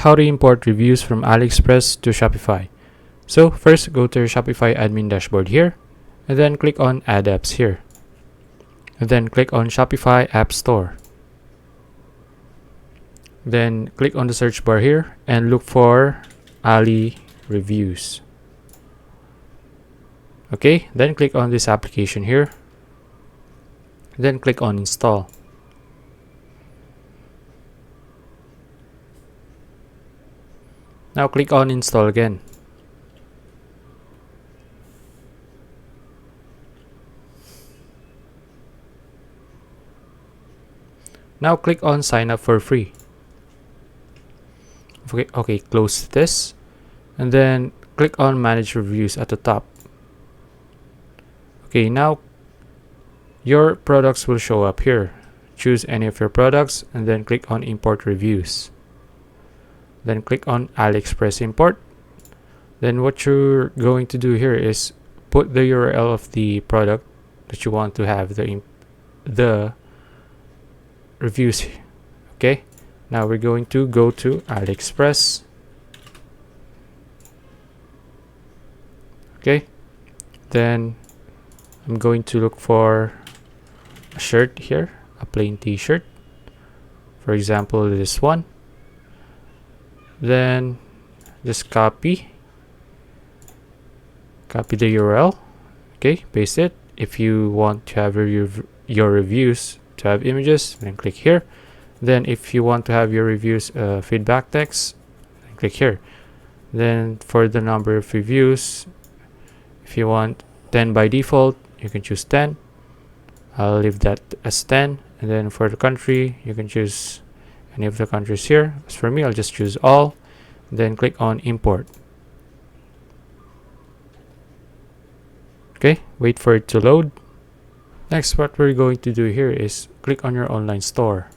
How to import reviews from AliExpress to Shopify. So first, go to your Shopify admin dashboard here, and then click on Add Apps here. And then click on Shopify App Store. Then click on the search bar here and look for Ali Reviews. Okay, then click on this application here. Then click on Install. Now click on Install again. Now click on Sign Up for Free. Okay, close this. And then click on Manage Reviews at the top. Okay, now your products will show up here. Choose any of your products and then click on Import Reviews. Then click on AliExpress Import. Then what you're going to do here is put the URL of the product that you want to have the reviews. Okay, now we're going to go to AliExpress. Okay, then I'm going to look for a shirt here, a plain t-shirt, for example this one. Then just copy the URL. Okay, paste it. If you want to have your reviews to have images, then click here. Then if you want to have your reviews feedback text, then click here. Then for the number of reviews, if you want 10 by default, you can choose 10. I'll leave that as 10. And then for the country, you can choose any of the countries here. As for me, I'll just choose all. Then click on Import. Okay, wait for it to load. Next, what we're going to do here is click on your online store.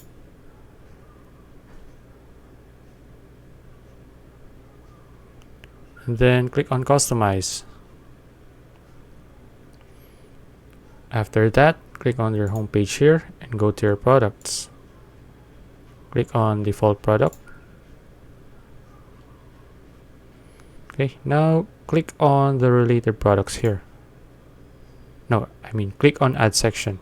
And then click on Customize. After that, click on your home page here and go to your products. Click on Default Product. Okay, now click on the related products here. Click on Add Section.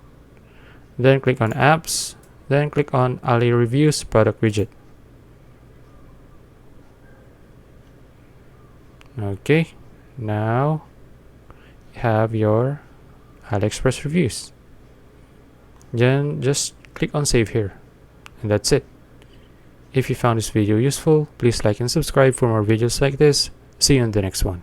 Then click on Apps. Then click on Ali Reviews Product Widget. Okay, now you have your AliExpress reviews. Then just click on Save here. And that's it. If you found this video useful, please like and subscribe for more videos like this. See you in the next one.